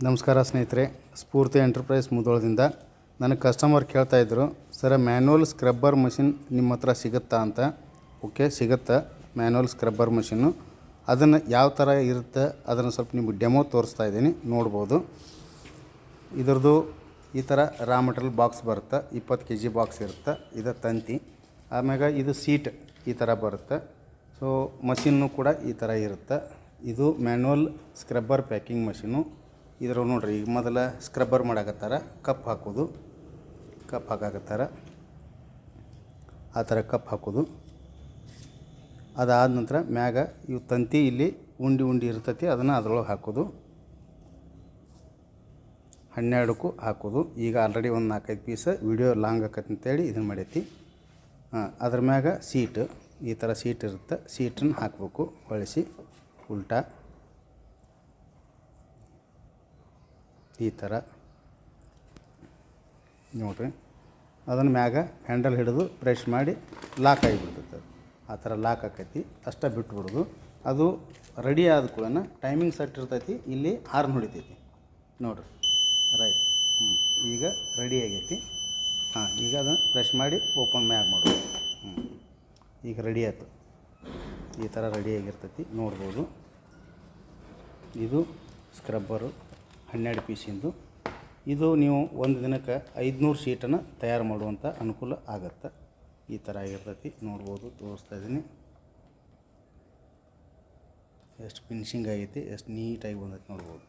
ನಮಸ್ಕಾರ ಸ್ನೇಹಿತರೆ, ಸ್ಫೂರ್ತಿ ಎಂಟರ್ಪ್ರೈಸ್ ಮುಧೋಳದಿಂದ ನನಗೆ ಕಸ್ಟಮರ್ ಕೇಳ್ತಾಯಿದ್ರು, ಸರ್ ಮ್ಯಾನ್ಯುವಲ್ ಸ್ಕ್ರಬ್ಬರ್ ಮಷಿನ್ ನಿಮ್ಮ ಹತ್ರ ಸಿಗುತ್ತಾ ಅಂತ. ಓಕೆ, ಸಿಗುತ್ತೆ ಮ್ಯಾನ್ಯುವಲ್ ಸ್ಕ್ರಬ್ಬರ್ ಮಷಿನ್ನು. ಅದನ್ನು ಯಾವ ಥರ ಇರುತ್ತೆ ಅದನ್ನು ಸ್ವಲ್ಪ ನಿಮಗೆ ಡೆಮೋ ತೋರಿಸ್ತಾ ಇದ್ದೀನಿ, ನೋಡ್ಬೋದು. ಇದರದ್ದು ಈ ಥರ ರಾ ಮೆಟೀರಿಯಲ್ ಬಾಕ್ಸ್ ಬರುತ್ತೆ, 20 kg ಬಾಕ್ಸ್ ಇರುತ್ತೆ. ಇದು ತಂತಿ, ಆಮ್ಯಾಗ ಇದು ಸೀಟ್ ಈ ಥರ ಬರುತ್ತೆ. ಸೊ ಮಷಿನ್ನು ಕೂಡ ಈ ಥರ ಇರುತ್ತೆ. ಇದು ಮ್ಯಾನ್ಯುವಲ್ ಸ್ಕ್ರಬ್ಬರ್ ಪ್ಯಾಕಿಂಗ್ ಮಷಿನು. ಇದ್ರ ನೋಡ್ರಿ, ಈಗ ಮೊದಲ ಸ್ಕ್ರಬ್ಬರ್ ಮಾಡಾಕತ್ತಾರ, ಕಪ್ ಹಾಕಾಕತ್ತಾರ. ಆ ಥರ ಕಪ್ ಹಾಕೋದು. ಅದಾದ ನಂತರ ಮ್ಯಾಗ ಇವು ತಂತಿ ಇಲ್ಲಿ ಉಂಡಿ ಇರ್ತೈತಿ, ಅದನ್ನು ಅದ್ರೊಳಗೆ ಹಾಕೋದು. 12ಕ್ಕೂ ಹಾಕೋದು. ಈಗ ಆಲ್ರೆಡಿ ಒಂದು 4-5 ಪೀಸ್ ವಿಡಿಯೋ ಲಾಂಗ್ ಆಕೈತಿ ಅಂತೇಳಿ ಇದನ್ನು ಮಾಡೈತಿ. ಅದ್ರ ಮ್ಯಾಗ ಸೀಟ್ ಈ ಥರ ಸೀಟ್ ಇರುತ್ತೆ. ಸೀಟನ್ನು ಹಾಕಬೇಕು, ಹೊಳಿಸಿ ಉಲ್ಟಾ ಈ ಥರ ನೋಡಿರಿ. ಅದನ್ನು ಮ್ಯಾಗ ಹ್ಯಾಂಡಲ್ ಹಿಡಿದು ಪ್ರೆಸ್ ಮಾಡಿ ಲಾಕ್ ಆಗಿಬಿಡ್ತೈತೆ. ಆ ಥರ ಲಾಕ್ ಆಕೈತಿ, ಅಷ್ಟೇ ಬಿಟ್ಬಿಡೋದು. ಅದು ರೆಡಿ ಆದ ಕೂಡಲೇ ಟೈಮಿಂಗ್ ಸೆಟ್ ಇರ್ತೈತಿ, ಇಲ್ಲಿ ಹಾರ್ನ್ ಹೊಡಿತೈತಿ ನೋಡಿರಿ. ರೈಟ್, ಈಗ ರೆಡಿ ಆಗೈತಿ. ಈಗ ಅದನ್ನು ಪ್ರೆಸ್ ಮಾಡಿ ಓಪನ್ ಮ್ಯಾಗ್ ಮಾಡೋದು. ಈಗ ರೆಡಿ ಆಯಿತು. ಈ ಥರ ರೆಡಿಯಾಗಿರ್ತೈತಿ, ನೋಡ್ಬೋದು. ಇದು ಸ್ಕ್ರಬ್ಬರು 12 ಪೀಸಿಂದು. ಇದು ನೀವು ಒಂದು ದಿನಕ್ಕೆ 500 ಶೀಟನ್ನು ತಯಾರು ಮಾಡುವಂಥ ಅನುಕೂಲ ಆಗತ್ತೆ. ಈ ಥರ ಆಗಿರ್ತೈತಿ, ನೋಡ್ಬೋದು. ತೋರಿಸ್ತಾ ಇದ್ದೀನಿ ಎಷ್ಟು ಫಿನಿಶಿಂಗ್ ಆಗೈತಿ, ಎಷ್ಟು ನೀಟಾಗಿ ಬಂದೈತಿ ನೋಡ್ಬೋದು.